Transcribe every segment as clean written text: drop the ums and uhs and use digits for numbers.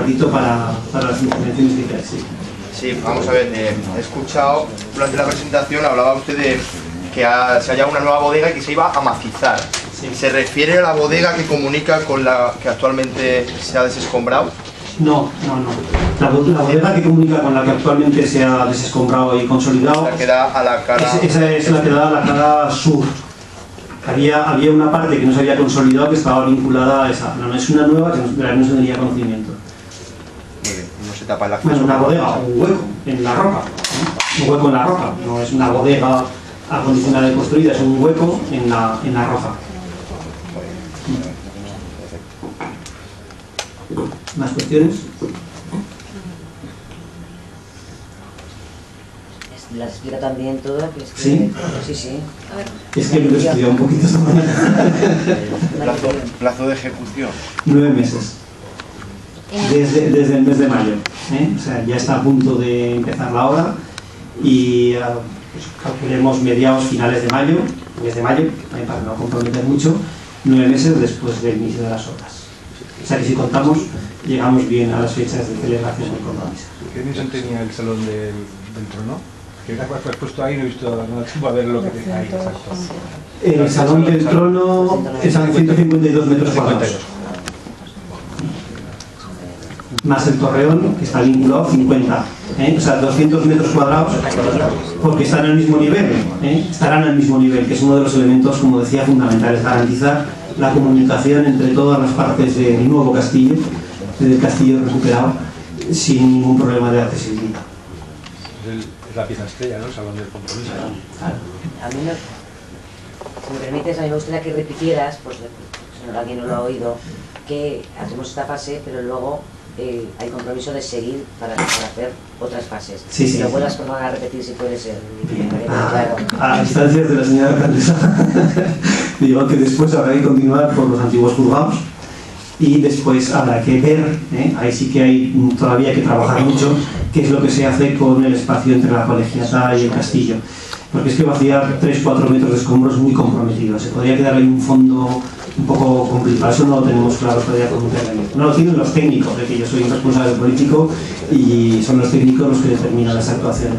ratito para las intervenciones que queráis. Sí, vamos a ver, he escuchado durante la presentación, hablaba usted de que se halla una nueva bodega y que se iba a macizar. Sí. ¿Se refiere a la bodega que comunica con la que actualmente se ha desescombrado? No. La bodega que comunica con la que actualmente se ha desescombrado y consolidado, La que da a la cara... esa es la que da a la cara sur. Había una parte que no se había consolidado que estaba vinculada a esa. No es una nueva de la que no se tenía conocimiento. Muy bien, no se tapa el acceso. Bueno, una bodega, un hueco en la roca. ¿Eh? Un hueco en la roca. No es una bodega acondicionada y construida, es un hueco en la roca. ¿Más cuestiones? Las explica también todo, que es que... ¿Sí? Sí. A ver. Es que lo he estudiado un poquito esta mañana. Plazo de ejecución. 9 meses. Desde el mes de mayo. O sea, ya está a punto de empezar la obra y pues, calculemos mediados finales de mayo, mes de mayo, para no comprometer mucho, 9 meses después del inicio de las obras. O sea que si contamos, llegamos bien a las fechas de celebración del compromiso. ¿Qué dimensión tenía el salón del trono? Que has puesto ahí, no he visto no tengo a ver lo que tenía ahí, exacto. El salón del trono es a 152 metros cuadrados. Más el torreón, que está vinculado, 50. O sea, 200 metros cuadrados, porque están al mismo nivel. Estarán al mismo nivel, que es uno de los elementos, como decía, fundamentales. Garantizar la comunicación entre todas las partes del nuevo castillo, del castillo recuperado, sin ningún problema de accesibilidad. Es la pieza estrella, ¿no? El salón del compromiso. Claro. A mí si me permites, a mí me gustaría que repitieras, pues si alguien no lo ha oído, que hacemos esta fase, pero luego hay compromiso de seguir para hacer otras fases. Sí. Si lo vuelvas a repetir, si puede ser. Claro. Claro. A instancias de la señora alcaldesa, digo que después habrá que continuar por los antiguos juzgados y después habrá que ver, ahí sí que hay todavía que trabajar mucho, qué es lo que se hace con el espacio entre la colegiata y el castillo. Porque es que vaciar 3-4 metros de escombros es muy comprometido. Se podría quedar ahí un fondo un poco complicado. Eso no lo tenemos claro todavía con un terreno. No lo tienen los técnicos, de que yo soy un responsable político y son los técnicos los que determinan las actuaciones.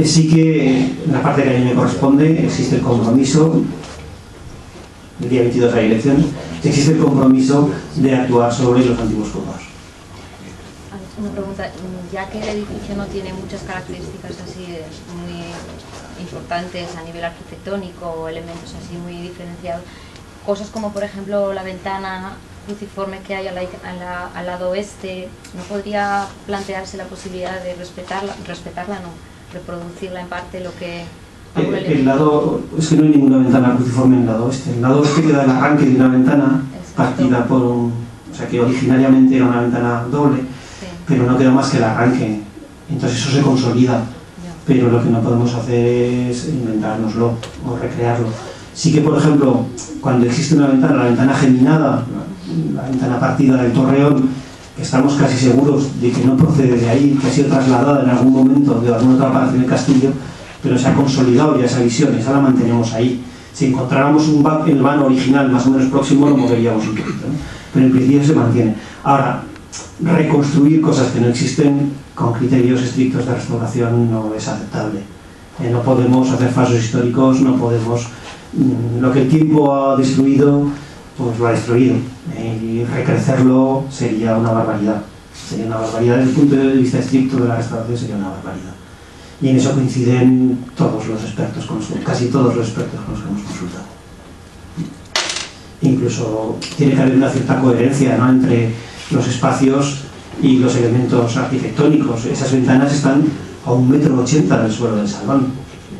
Sí que en la parte que a mí me corresponde existe el compromiso, el día 22 hay elecciones, existe el compromiso de actuar sobre los antiguos juzgados. Una pregunta, ya que el edificio no tiene muchas características así muy importantes a nivel arquitectónico o elementos así muy diferenciados, cosas como por ejemplo la ventana cruciforme que hay al lado oeste, ¿no podría plantearse la posibilidad de respetarla, no, reproducirla en parte lo que... El lado, es que no hay ninguna ventana cruciforme en el lado oeste. En el lado oeste queda el arranque de una ventana partida por un... O sea que originariamente era una ventana doble, pero no queda más que el arranque. Entonces eso se consolida, pero lo que no podemos hacer es inventárnoslo o recrearlo. Sí que, por ejemplo, cuando existe una ventana, la ventana geminada, la ventana partida del torreón, que estamos casi seguros de que no procede de ahí, que ha sido trasladada en algún momento de alguna otra parte del castillo, pero se ha consolidado ya esa visión, esa la mantenemos ahí. Si encontráramos el vano original más o menos próximo, lo moveríamos un poquito, ¿no? Pero en principio se mantiene. Ahora, reconstruir cosas que no existen con criterios estrictos de restauración no es aceptable. No podemos hacer falsos históricos, no podemos... Lo que el tiempo ha destruido, pues lo ha destruido. Y recrecerlo sería una barbaridad. Sería una barbaridad desde el punto de vista estricto de la restauración, sería una barbaridad. Y en eso coinciden todos los expertos, casi todos los expertos con los que hemos consultado. Incluso tiene que haber una cierta coherencia, ¿no?, entre los espacios y los elementos arquitectónicos. Esas ventanas están a 1,80 m del suelo del salón.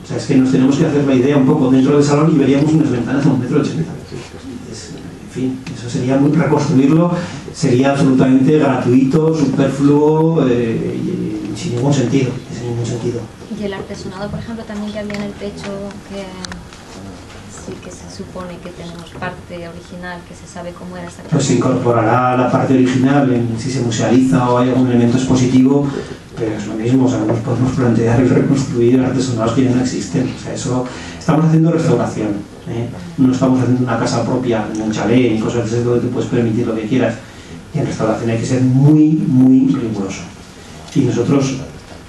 O sea, es que nos tenemos que hacer la idea un poco dentro del salón y veríamos unas ventanas a 1,80 m. En fin, eso sería reconstruirlo, sería absolutamente gratuito, superfluo, sin ningún sentido. Y el artesonado, por ejemplo, también que había en el techo, que sí que se supone que tenemos parte original, que se sabe cómo era exactamente. Pues se incorporará la parte original si se musealiza o hay algún elemento expositivo, pero es lo mismo, o sea, nos podemos plantear y reconstruir artesonados que ya no existen. O sea, eso estamos haciendo restauración, no estamos haciendo una casa propia, ni un chalet, ni cosas de ese donde te puedes permitir lo que quieras. Y en restauración hay que ser muy, muy riguroso. Y nosotros,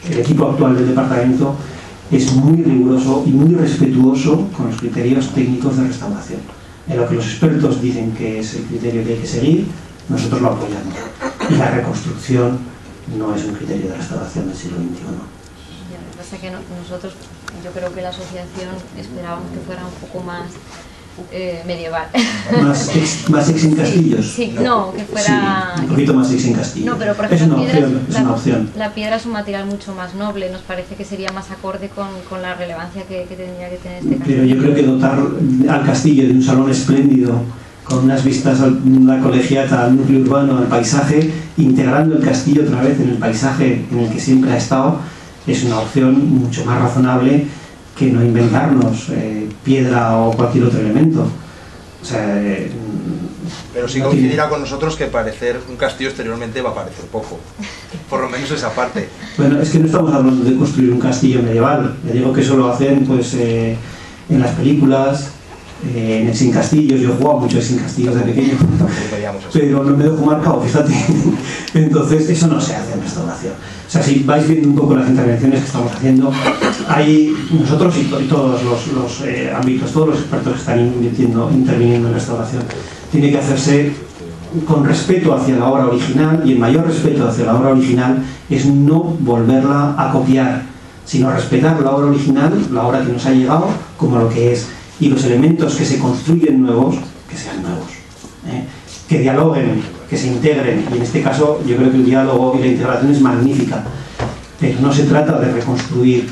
el equipo actual del departamento, es muy riguroso y muy respetuoso con los criterios técnicos de restauración. En lo que los expertos dicen que es el criterio que hay que seguir, nosotros lo apoyamos. Y la reconstrucción no es un criterio de restauración del siglo XXI. Ya, lo que pasa es que nosotros, yo creo que la asociación esperábamos que fuera un poco más medieval. Más ex en castillos. Sí, no, que fuera... Sí, un poquito más ex en castillos. No, pero por es ejemplo, una opción. La piedra es un material mucho más noble, nos parece que sería más acorde con la relevancia que tendría que tener este castillo. Pero yo creo que dotar al castillo de un salón espléndido, con unas vistas a la colegiata, al núcleo urbano, al paisaje, integrando el castillo otra vez en el paisaje en el que siempre ha estado, es una opción mucho más razonable que no inventarnos piedra o cualquier otro elemento. O sea, pero sí coincidirá con nosotros que parecer un castillo exteriormente va a parecer poco. Por lo menos esa parte. Bueno, es que no estamos hablando de construir un castillo medieval. Ya digo que eso lo hacen pues, en las películas, en el Sin Castillos. Yo he jugado mucho Sin Castillos de pequeño, pero no me dejo marcado, fíjate. Entonces, eso no se hace en restauración. O sea, si vais viendo un poco las intervenciones que estamos haciendo, hay nosotros y todos los ámbitos, todos los expertos que están interviniendo en restauración, tiene que hacerse con respeto hacia la obra original, y el mayor respeto hacia la obra original es no volverla a copiar, sino respetar la obra original, la obra que nos ha llegado, como lo que es, y los elementos que se construyen nuevos, que sean nuevos, que dialoguen, que se integren, y en este caso yo creo que el diálogo y la integración es magnífica, pero no se trata de reconstruir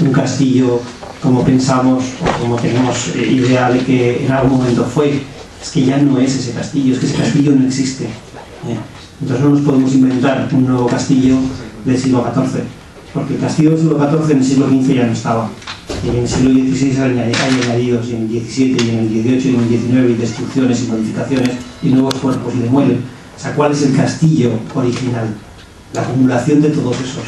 un castillo como pensamos o como tenemos ideal que en algún momento fue. Es que ya no es ese castillo, es que ese castillo no existe. Entonces no nos podemos inventar un nuevo castillo del siglo XIV, porque el castillo del siglo XIV en el siglo XV ya no estaba, y en el siglo XVI hay añadidos, y en el XVII, y en el XVIII, y en el XIX, y destrucciones y modificaciones, y nuevos cuerpos y demuelen. O sea, ¿cuál es el castillo original? La acumulación de todos esos.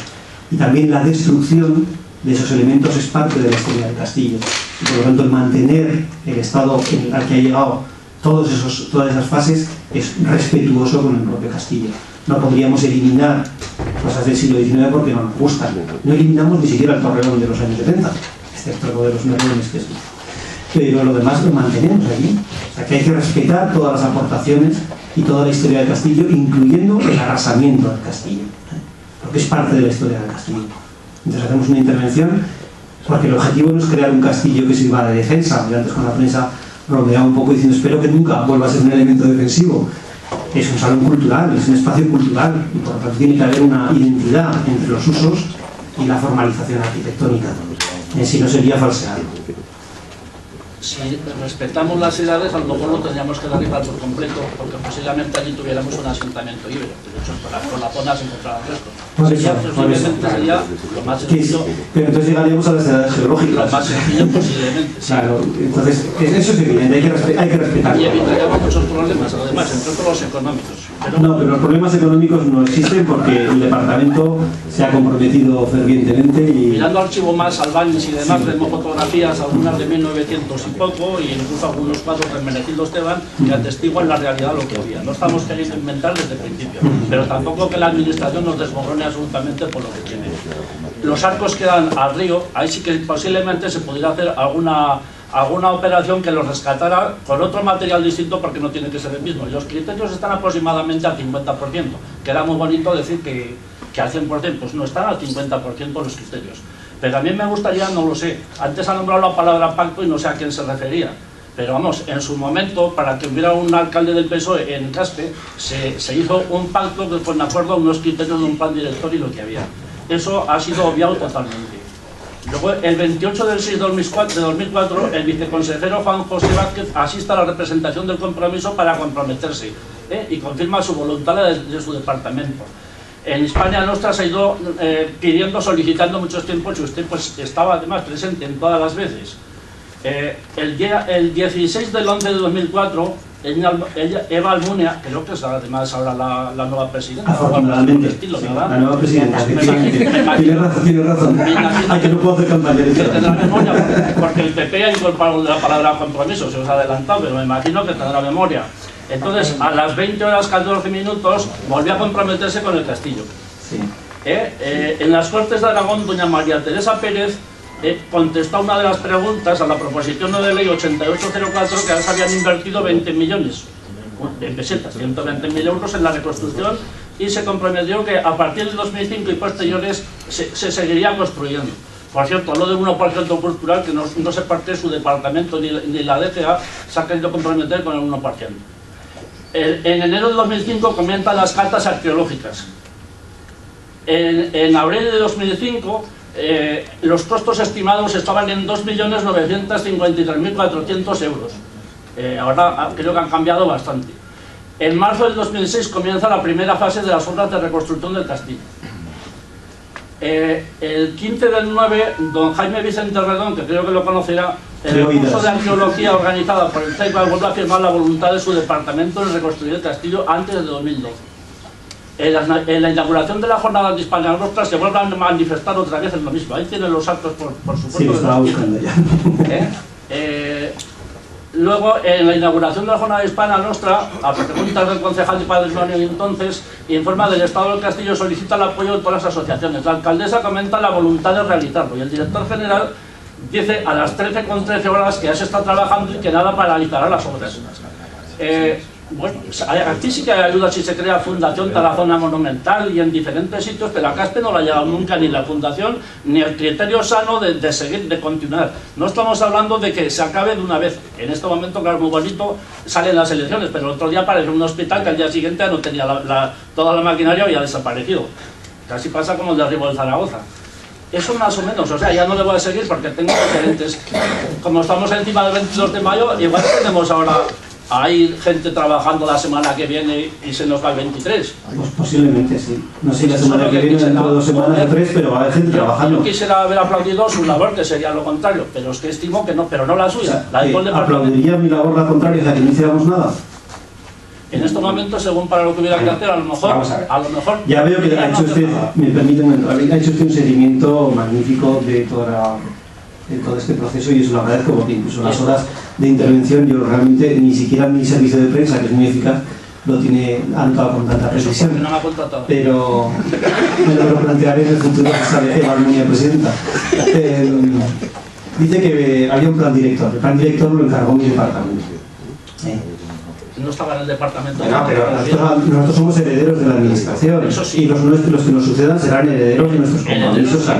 Y también la destrucción de esos elementos es parte de la historia del castillo. Y por lo tanto, el mantener el estado al que ha llegado todas esas fases es respetuoso con el propio castillo. No podríamos eliminar cosas del siglo XIX porque no nos gustan. No eliminamos ni siquiera el torreón de los años 70, excepto lo de los nerviones que es. Pero lo demás lo mantenemos allí. O sea, que hay que respetar todas las aportaciones y toda la historia del castillo, incluyendo el arrasamiento del castillo, porque es parte de la historia del castillo. Entonces hacemos una intervención porque el objetivo no es crear un castillo que sirva de defensa. Yo antes con la prensa bromeaba un poco diciendo espero que nunca vuelva a ser un elemento defensivo. Es un salón cultural, es un espacio cultural, y por lo tanto tiene que haber una identidad entre los usos y la formalización arquitectónica. Si no sería falsearlo. Si respetamos las edades, a lo mejor lo tendríamos que derribar por completo, porque posiblemente allí tuviéramos un asentamiento ibero. De hecho, por la zona se encontraban restos. Sería lo más sencillo. Pero entonces llegaríamos a las edades geológicas. Lo más sencillo posiblemente. Sí. Claro, entonces eso es evidente, hay que respetarlo. Y evitaríamos muchos problemas, además, entre otros los económicos. No, pero los problemas económicos no existen porque el departamento se ha comprometido fervientemente y... Mirando archivo más, Albániz y demás, vemos fotografías, algunas de 1900 y poco, y incluso algunos cuadros de Hermenegildo Esteban, que atestiguan la realidad de lo que había. No estamos queriendo inventar desde el principio, pero tampoco que la administración nos desmorone absolutamente por lo que tiene. Los arcos quedan al río, ahí sí que posiblemente se pudiera hacer alguna operación que los rescatara con otro material distinto, porque no tiene que ser el mismo. Y los criterios están aproximadamente al 50%, que era muy bonito decir que al 100%, pues no están al 50% los criterios. Pero a mí me gustaría, no lo sé, antes ha nombrado la palabra pacto y no sé a quién se refería, pero vamos, en su momento, para que hubiera un alcalde del PSOE en Caspe, se hizo un pacto que fue de acuerdo a unos criterios de un plan director y lo que había. Eso ha sido obviado totalmente. Luego, el 28 del 6 de 2004, el viceconsejero Juan José Vázquez asiste a la representación del compromiso para comprometerse y confirma su voluntad de su departamento. En España Nostra se ha ido pidiendo, solicitando muchos tiempos, y usted pues estaba además presente en todas las veces. El 16 del 11 de 2004, Eva Almunia, creo que es además ahora la nueva presidenta. Afortunadamente, estilo, ¿verdad? La nueva presidenta, tiene razón. Hay que no puedo hacer campaña. Que tendrá memoria, porque el PP ha incorporado la palabra compromiso, se os ha adelantado, pero me imagino que tendrá memoria. Entonces, a las 20 horas 14 minutos, volvió a comprometerse con el castillo. Sí. En las Cortes de Aragón, doña María Teresa Pérez contestó a una de las preguntas a la proposición de ley 8804 que se habían invertido 20 millones en pesetas, 120.000 euros en la reconstrucción, y se comprometió que a partir del 2005 y posteriores se seguiría construyendo. Por cierto, lo del 1% cultural, que no se parte de su departamento ni la DGA, se ha querido comprometer con el 1%. En enero de 2005 comienzan las cartas arqueológicas. En abril de 2005 los costos estimados estaban en 2.953.400 euros. Ahora creo que han cambiado bastante. En marzo del 2006 comienza la primera fase de las obras de reconstrucción del castillo. El 15 del 9, don Jaime Vicente Redón, que creo que lo conocerá, en el curso de arqueología organizada por el CEIPAL, volvió a firmar la voluntad de su departamento de reconstruir el castillo antes de 2012. En la inauguración de la jornada de Hispania Nostra se vuelve a manifestar otra vez en lo mismo. Ahí tienen los actos, por supuesto. Sí, estaba buscando ya. Luego, en la inauguración de la jornada de Hispania Nostra, a preguntas del concejal de patrimonio entonces, informa del estado del castillo, solicita el apoyo de todas las asociaciones. La alcaldesa comenta la voluntad de realizarlo y el director general dice a las 13:13 horas que ya se está trabajando y que nada paralizará las obras. Bueno, aquí sí que hay ayuda si se crea Fundación Tarazona Monumental y en diferentes sitios, pero a Caspe no la ha llegado nunca ni la Fundación ni el criterio sano de seguir, de continuar. No estamos hablando de que se acabe de una vez. En este momento, claro, muy bonito, salen las elecciones, pero el otro día apareció un hospital que al día siguiente ya no tenía toda la maquinaria, había desaparecido. Casi pasa como el derribo de Zaragoza. Eso más o menos, o sea, ya no le voy a seguir porque tengo diferentes. Como estamos encima del 22 de mayo, igual tenemos ahora... Hay gente trabajando la semana que viene y se nos va el 23. Pues posiblemente sí. No sé la semana que viene, dentro de 2 semanas o 3, pero hay gente trabajando. Yo quisiera haber aplaudido su labor, que sería lo contrario, pero es que estimo que no, pero no la suya. La del ¿aplaudiría mi labor la contraria, o sea, que no hiciéramos nada? En estos momentos, según para lo que hubiera que hacer, a lo mejor... Ya veo que ha hecho usted, me permite un momento, ha hecho usted un seguimiento magnífico de todo este proceso y eso lo agradezco porque incluso las horas de intervención yo realmente ni siquiera mi servicio de prensa, que es muy eficaz, lo tiene anotado con tanta precisión. Pero me lo plantearé en el futuro que sabe Eva Almunia presidenta. Dice que había un plan director. El plan director lo encargó mi departamento. No estaba en el departamento. No, pero nosotros somos herederos de la administración. Eso sí. Y los que nos sucedan serán herederos de nuestros compromisos.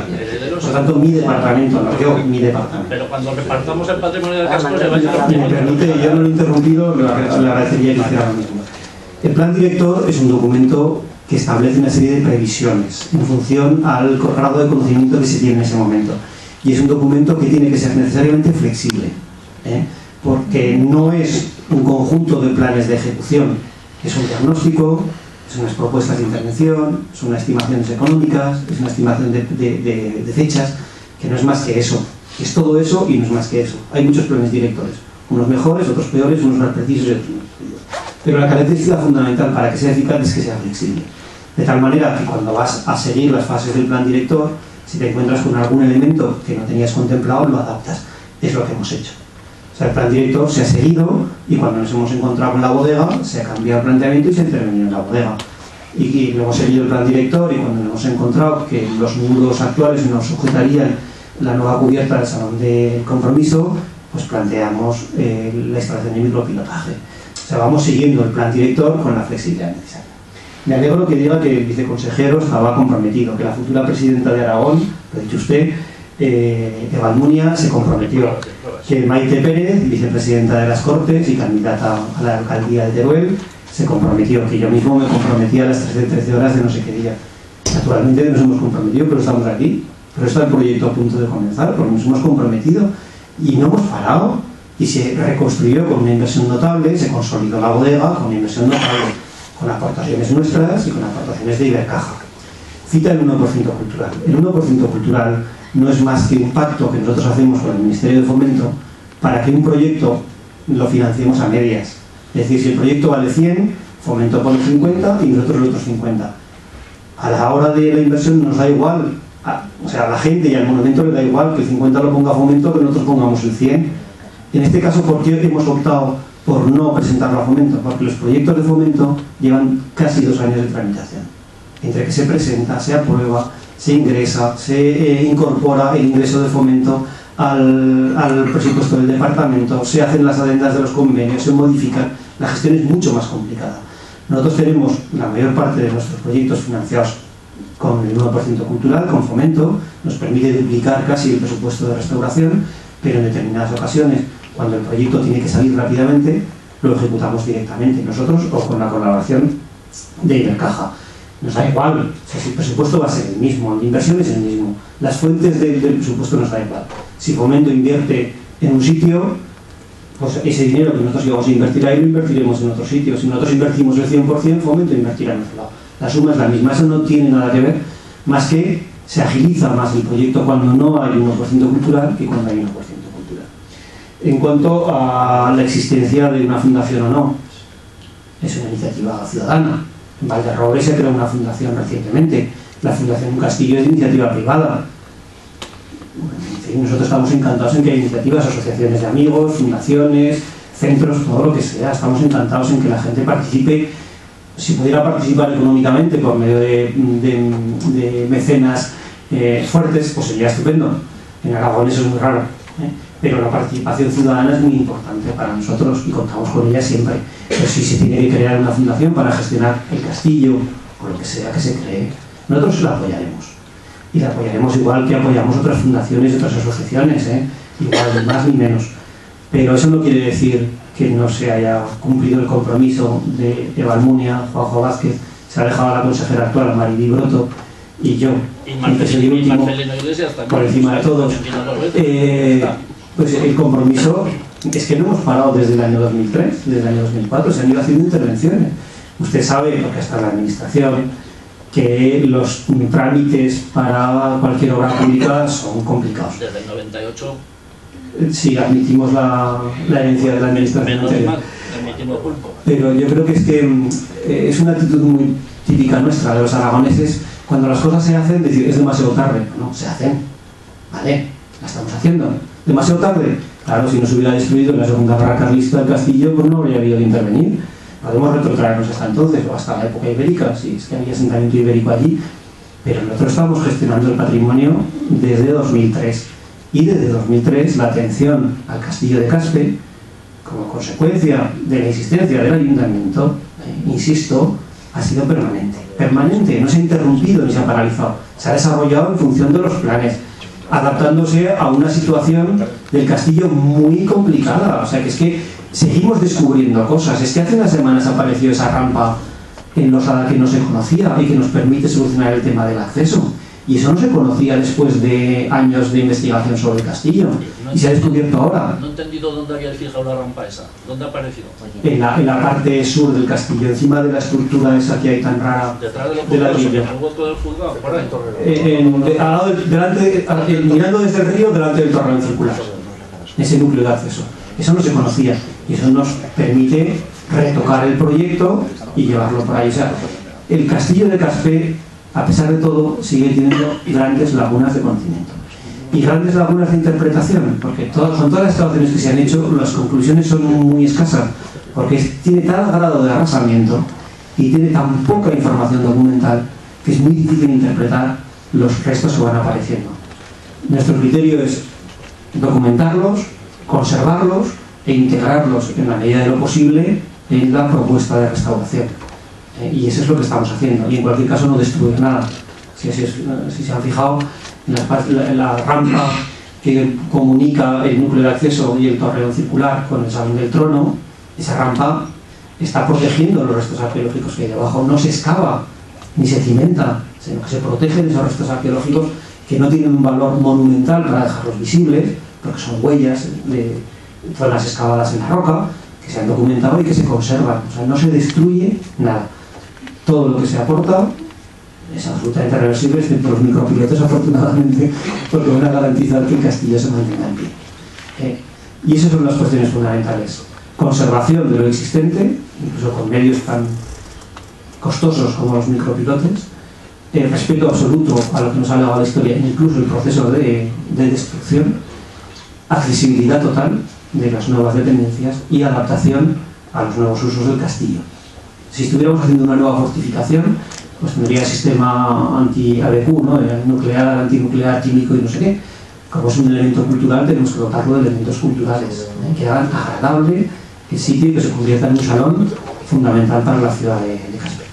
Por tanto, mi departamento, no yo, mi departamento. Pero cuando repartamos el patrimonio del casco se va a llevar. Me permite, yo no lo he interrumpido, le agradecería que hiciera lo mismo. El plan director es un documento que establece una serie de previsiones en función al grado de conocimiento que se tiene en ese momento. Y es un documento que tiene que ser necesariamente flexible, porque no es un conjunto de planes de ejecución, es un diagnóstico, son unas propuestas de intervención, son unas estimaciones económicas, es una estimación de fechas, que no es más que eso. Es todo eso y no es más que eso. Hay muchos planes directores, unos mejores, otros peores, unos más precisos y otros menos precisos. Pero la característica fundamental para que sea eficaz es que sea flexible. De tal manera que cuando vas a seguir las fases del plan director, si te encuentras con algún elemento que no tenías contemplado, lo adaptas. Es lo que hemos hecho. O sea, el plan director se ha seguido y cuando nos hemos encontrado con la bodega se ha cambiado el planteamiento y se ha intervenido en la bodega. Y luego hemos seguido el plan director y cuando nos hemos encontrado que los muros actuales nos sujetarían la nueva cubierta del salón de compromiso, pues planteamos la instalación de micropilotaje. O sea, vamos siguiendo el plan director con la flexibilidad necesaria. Me alegro que diga que el viceconsejero estaba comprometido, que la futura presidenta de Aragón, lo ha dicho usted, Eva Almunia, se comprometió, que Maite Pérez, vicepresidenta de las Cortes y candidata a la alcaldía de Teruel, se comprometió, que yo mismo me comprometí a las 13 horas de no sé qué día. Naturalmente nos hemos comprometido, pero estamos aquí, pero está el proyecto a punto de comenzar, porque nos hemos comprometido y no hemos parado, y se reconstruyó con una inversión notable, se consolidó la bodega con una inversión notable, con aportaciones nuestras y con aportaciones de Ibercaja. Cita el 1% cultural. El 1% cultural no es más que un pacto que nosotros hacemos con el Ministerio de Fomento para que un proyecto lo financiemos a medias. Es decir, si el proyecto vale 100, Fomento pone 50 y nosotros los otros 50. A la hora de la inversión nos da igual, o sea, a la gente y al monumento le da igual que el 50 lo ponga Fomento que nosotros pongamos el 100. En este caso, ¿por qué hemos optado por no presentarlo a fomento, porque los proyectos de fomento llevan casi 2 años de tramitación. Entre que se presenta, se aprueba, se ingresa, se incorpora el ingreso de fomento al presupuesto del departamento, se hacen las adendas de los convenios, se modifican, la gestión es mucho más complicada. Nosotros tenemos la mayor parte de nuestros proyectos financiados con el 1% cultural, con fomento, nos permite duplicar casi el presupuesto de restauración, pero en determinadas ocasiones, cuando el proyecto tiene que salir rápidamente, lo ejecutamos directamente nosotros o con la colaboración de Ibercaja. Nos da igual, o sea, si el presupuesto va a ser el mismo, la inversión es el mismo, las fuentes del presupuesto nos da igual. Si fomento invierte en un sitio, pues ese dinero que nosotros íbamos a invertir ahí lo invertiremos en otro sitio. Si nosotros invertimos el 100%, fomento invertirá en otro lado. La suma es la misma, eso no tiene nada que ver, más que se agiliza más el proyecto cuando no hay 1% cultural que cuando hay 1% cultural. En cuanto a la existencia de una fundación o no, es una iniciativa ciudadana. En Valderroble se creó una fundación recientemente. La Fundación Un Castillo es de iniciativa privada. En fin, nosotros estamos encantados en que hay iniciativas, asociaciones de amigos, fundaciones, centros, todo lo que sea. Estamos encantados en que la gente participe. Si pudiera participar económicamente por medio de mecenas fuertes, pues sería estupendo. En Aragón eso es muy raro, pero la participación ciudadana es muy importante para nosotros y contamos con ella siempre. Pero si se tiene que crear una fundación para gestionar el castillo o lo que sea que se cree, nosotros la apoyaremos. Y la apoyaremos igual que apoyamos otras fundaciones y otras asociaciones, igual ni más ni menos. Pero eso no quiere decir que no se haya cumplido el compromiso de Eva Almunia, Juanjo Vázquez, se ha dejado a la consejera actual, Maribí Broto, y yo, y Marcelino Iglesias también, por encima de todos. Pues el compromiso es que no hemos parado desde el año 2003, desde el año 2004, se han ido haciendo intervenciones. Usted sabe, porque está en la administración, que los trámites para cualquier obra pública son complicados. Desde el 98... Sí, admitimos la herencia de la administración anterior. Pero yo creo que es una actitud muy típica nuestra, de los aragoneses, cuando las cosas se hacen, decir, es demasiado tarde. No, se hacen. Vale, la estamos haciendo. ¿Demasiado tarde? Claro, si no se hubiera destruido en la Segunda Guerra Carlista del castillo, pues no habría habido que intervenir. Podemos retrotraernos hasta entonces, o hasta la época ibérica, si es que había asentamiento ibérico allí. Pero nosotros estamos gestionando el patrimonio desde 2003. Y desde 2003 la atención al castillo de Caspe, como consecuencia de la insistencia del ayuntamiento, insisto, ha sido permanente. Permanente, no se ha interrumpido ni se ha paralizado. Se ha desarrollado en función de los planes, adaptándose a una situación del castillo muy complicada. O sea, que es que seguimos descubriendo cosas. Es que hace unas semanas apareció esa rampa en Losada que no se conocía y que nos permite solucionar el tema del acceso. Y eso no se conocía después de años de investigación sobre el castillo. Y se ha descubierto ahora. No he entendido dónde había fijado la rampa esa. ¿Dónde ha aparecido? En la parte sur del castillo, encima de la estructura esa que hay tan rara. Detrás de la villa. En el hueco del juzgado, por ahí. Mirando desde el río, delante del torreón circular. Ese núcleo de acceso. Eso no se conocía. Y eso nos permite retocar el proyecto y llevarlo por ahí. O sea, el castillo de Caspe, a pesar de todo, sigue teniendo grandes lagunas de conocimiento y grandes lagunas de interpretación, porque con todas las excavaciones que se han hecho, las conclusiones son muy escasas, porque tiene tal grado de arrasamiento y tiene tan poca información documental que es muy difícil interpretar los restos que van apareciendo. Nuestro criterio es documentarlos, conservarlos e integrarlos en la medida de lo posible en la propuesta de restauración. Y eso es lo que estamos haciendo, y en cualquier caso no destruir nada. Si se han fijado en la rampa que comunica el núcleo de acceso y el torreón circular con el salón del trono, esa rampa está protegiendo los restos arqueológicos que hay debajo. No se excava ni se cimenta, sino que se protegen esos restos arqueológicos que no tienen un valor monumental para dejarlos visibles, porque son huellas de zonas excavadas en la roca que se han documentado y que se conservan. O sea, no se destruye nada. Todo lo que se aporta es absolutamente reversible, excepto los micropilotes, afortunadamente, porque van a garantizar que el castillo se mantenga en pie. Y esas son las cuestiones fundamentales. Conservación de lo existente, incluso con medios tan costosos como los micropilotes, respeto absoluto a lo que nos ha legado la historia, incluso el proceso de destrucción, accesibilidad total de las nuevas dependencias y adaptación a los nuevos usos del castillo. Si estuviéramos haciendo una nueva fortificación, pues tendría el sistema anti-ABQ, ¿no? Nuclear, antinuclear, químico y no sé qué. Como es un elemento cultural, tenemos que dotarlo de elementos culturales, que hagan agradable el sitio y que se convierta en un salón fundamental para la ciudad de Caspero.